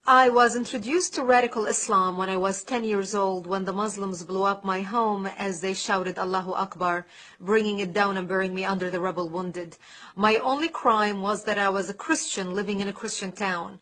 I was introduced to radical Islam when I was 10 years old, when the Muslims blew up my home as they shouted Allahu Akbar, bringing it down and burying me under the rubble wounded. My only crime was that I was a Christian living in a Christian town.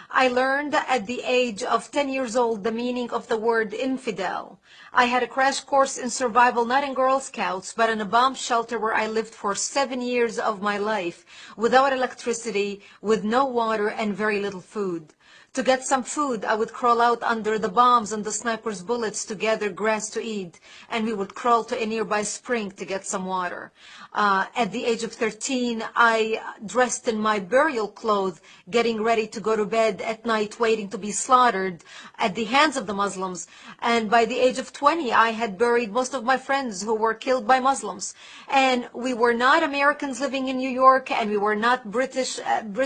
I learned at the age of 10 years old the meaning of the word infidel. I had a crash course in survival, not in Girl Scouts, but in a bomb shelter where I lived for 7 years of my life, without electricity, with no water, and very little food. To get some food, I would crawl out under the bombs and the snipers' bullets to gather grass to eat, and we would crawl to a nearby spring to get some water. At the age of 13, I dressed in my burial clothes, getting ready to go to bed at night, waiting to be slaughtered at the hands of the Muslims. And by the age of 20, I had buried most of my friends who were killed by Muslims. And we were not Americans living in New York, and we were not British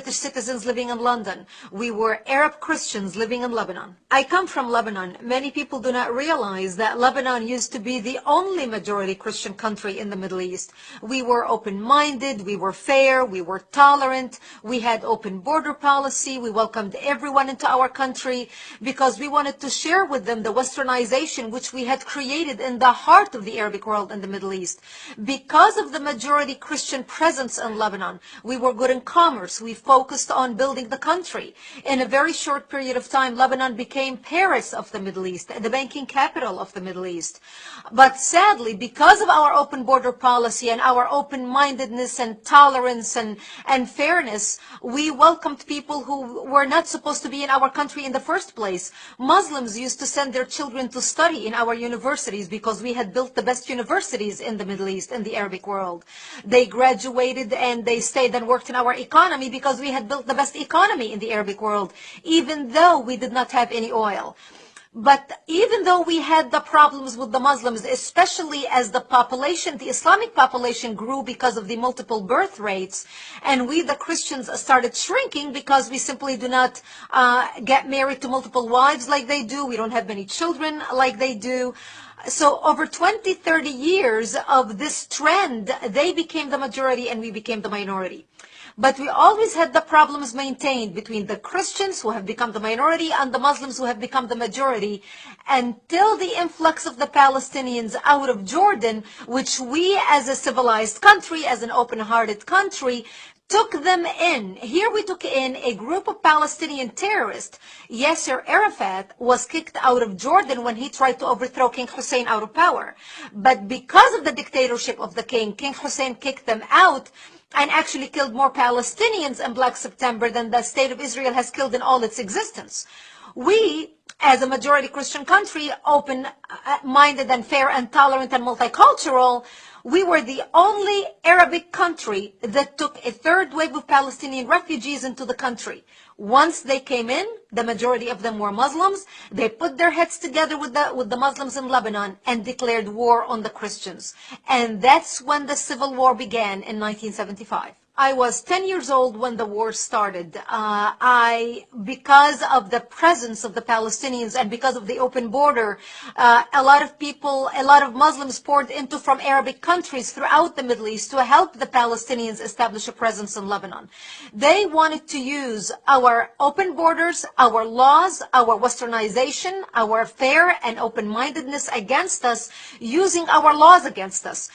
citizens living in London. We were Arab Christians living in Lebanon. I come from Lebanon. Many people do not realize that Lebanon used to be the only majority Christian country in the Middle East. We were open-minded, we were fair, we were tolerant, we had open border policy, we welcomed everyone into our country because we wanted to share with them the westernization which we had created in the heart of the Arabic world in the Middle East. Because of the majority Christian presence in Lebanon, we were good in commerce, we focused on building the country. In a very short period of time, Lebanon became Paris of the Middle East, the banking capital of the Middle East. But sadly, because of our open border policy and our open-mindedness and tolerance and fairness, we welcomed people who were not supposed to be in our country in the first place. Muslims used to send their children to study in our universities because we had built the best universities in the Middle East, in the Arabic world. They graduated and they stayed and worked in our economy because we had built the best economy in the Arabic world, even though we did not have any oil. But even though we had the problems with the Muslims, especially as the population, the Islamic population grew because of the multiple birth rates, and we, the Christians, started shrinking because we simply do not get married to multiple wives like they do. We don't have many children like they do. So over 20, 30 years of this trend, they became the majority and we became the minority. But we always had the problems maintained between the Christians who have become the minority and the Muslims who have become the majority until the influx of the Palestinians out of Jordan, which we as a civilized country, as an open-hearted country, took them in. Here we took in a group of Palestinian terrorists. Yasser Arafat was kicked out of Jordan when he tried to overthrow King Hussein out of power. But because of the dictatorship of the king, King Hussein kicked them out and actually killed more Palestinians in Black September than the state of Israel has killed in all its existence. We, as a majority Christian country, open-minded and fair and tolerant and multicultural, we were the only Arabic country that took a third wave of Palestinian refugees into the country. Once they came in, the majority of them were Muslims. They put their heads together with the Muslims in Lebanon and declared war on the Christians. And that's when the civil war began in 1975. I was 10 years old when the war started. Because of the presence of the Palestinians and because of the open border, a lot of Muslims poured into from Arabic countries throughout the Middle East to help the Palestinians establish a presence in Lebanon. They wanted to use our open borders, our laws, our westernization, our fair and open-mindedness against us, using our laws against us.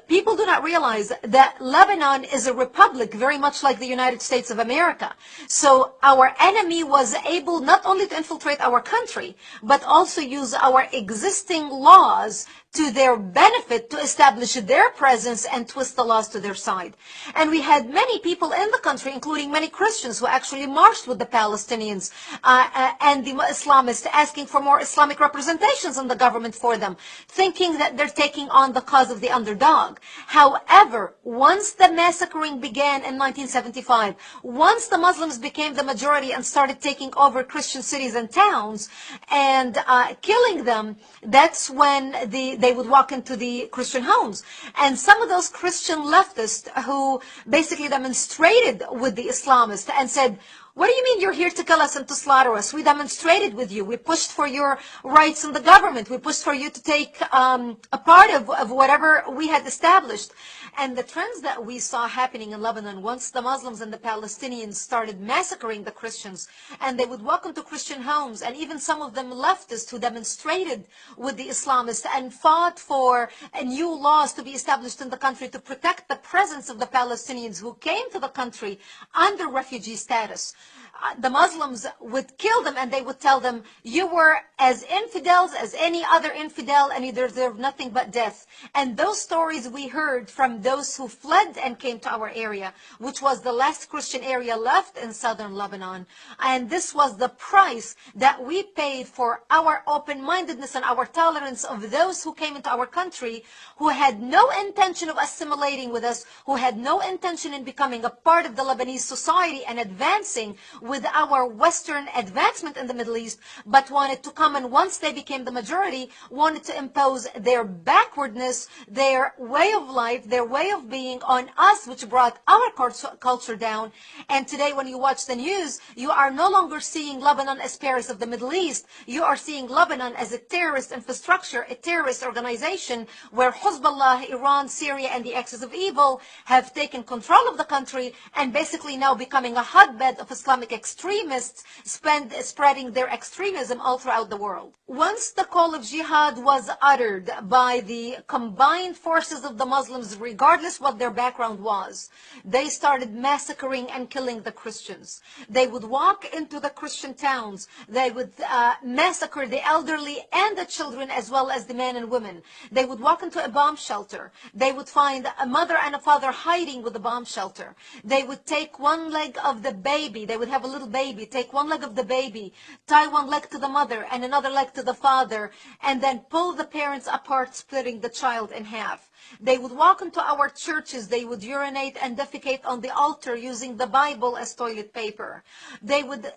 People do not realize that Lebanon is a republic, very much like the United States of America. So our enemy was able not only to infiltrate our country, but also use our existing laws to their benefit to establish their presence and twist the laws to their side. And we had many people in the country, including many Christians, who actually marched with the Palestinians and the Islamists, asking for more Islamic representations in the government for them, thinking that they're taking on the cause of the underdog. However, once the massacring began in 1975, once the Muslims became the majority and started taking over Christian cities and towns and killing them, that's when they would walk into the Christian homes. And some of those Christian leftists who basically demonstrated with the Islamists and said, "What do you mean you're here to kill us and to slaughter us? We demonstrated with you. We pushed for your rights in the government. We pushed for you to take a part of whatever we had established." And the trends that we saw happening in Lebanon, once the Muslims and the Palestinians started massacring the Christians, and they would walk into Christian homes, and even some of them leftists who demonstrated with the Islamists and fought for new laws to be established in the country to protect the presence of the Palestinians who came to the country under refugee status. The Muslims would kill them, and they would tell them, you were as infidels as any other infidel, and you deserve nothing but death. And those stories we heard from those who fled and came to our area, which was the last Christian area left in southern Lebanon. And this was the price that we paid for our open-mindedness and our tolerance of those who came into our country, who had no intention of assimilating with us, who had no intention in becoming a part of the Lebanese society and advancing with our Western advancement in the Middle East, but wanted to come, and once they became the majority, wanted to impose their backwardness, their way of life, their way of being on us, which brought our culture down. And today when you watch the news, you are no longer seeing Lebanon as Paris of the Middle East. You are seeing Lebanon as a terrorist infrastructure, a terrorist organization where Hezbollah, Iran, Syria, and the axis of evil have taken control of the country, and basically now becoming a hotbed of Islamic extremists spreading their extremism all throughout the world. Once the call of jihad was uttered by the combined forces of the Muslims, regardless what their background was, they started massacring and killing the Christians. They would walk into the Christian towns. They would massacre the elderly and the children, as well as the men and women. They would walk into a bomb shelter. They would find a mother and a father hiding with the bomb shelter. They would take one leg of the baby. They would have a little baby, take one leg of the baby, tie one leg to the mother and another leg to the father, and then pull the parents apart, splitting the child in half. They would walk into our churches. They would urinate and defecate on the altar using the Bible as toilet paper. They would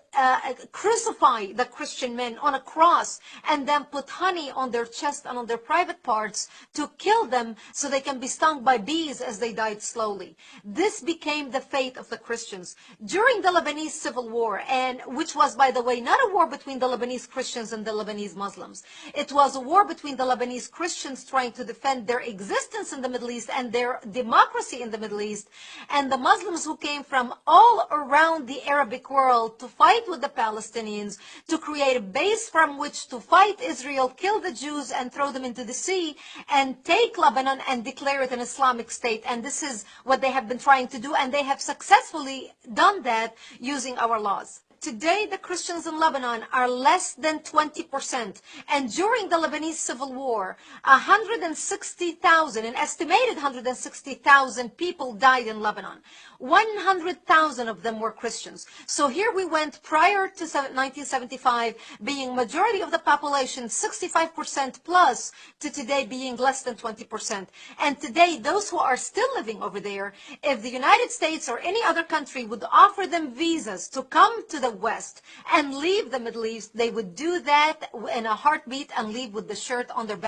crucify the Christian men on a cross and then put honey on their chest and on their private parts to kill them so they can be stung by bees as they died slowly. This became the fate of the Christians. During the Lebanese Civil War, and which was, by the way, not a war between the Lebanese Christians and the Lebanese Muslims. It was a war between the Lebanese Christians trying to defend their existence in the Middle East and their democracy in the Middle East, and the Muslims who came from all around the Arabic world to fight with the Palestinians, to create a base from which to fight Israel, kill the Jews and throw them into the sea, and take Lebanon and declare it an Islamic state. And this is what they have been trying to do, and they have successfully done that using our laws. Today, the Christians in Lebanon are less than 20%. And during the Lebanese Civil War, 160,000, an estimated 160,000 people died in Lebanon. 100,000 of them were Christians. So here we went prior to 1975 being majority of the population, 65% plus, to today being less than 20%. And today, those who are still living over there, if the United States or any other country would offer them visas to come to the West and leave the Middle East, they would do that in a heartbeat and leave with the shirt on their back.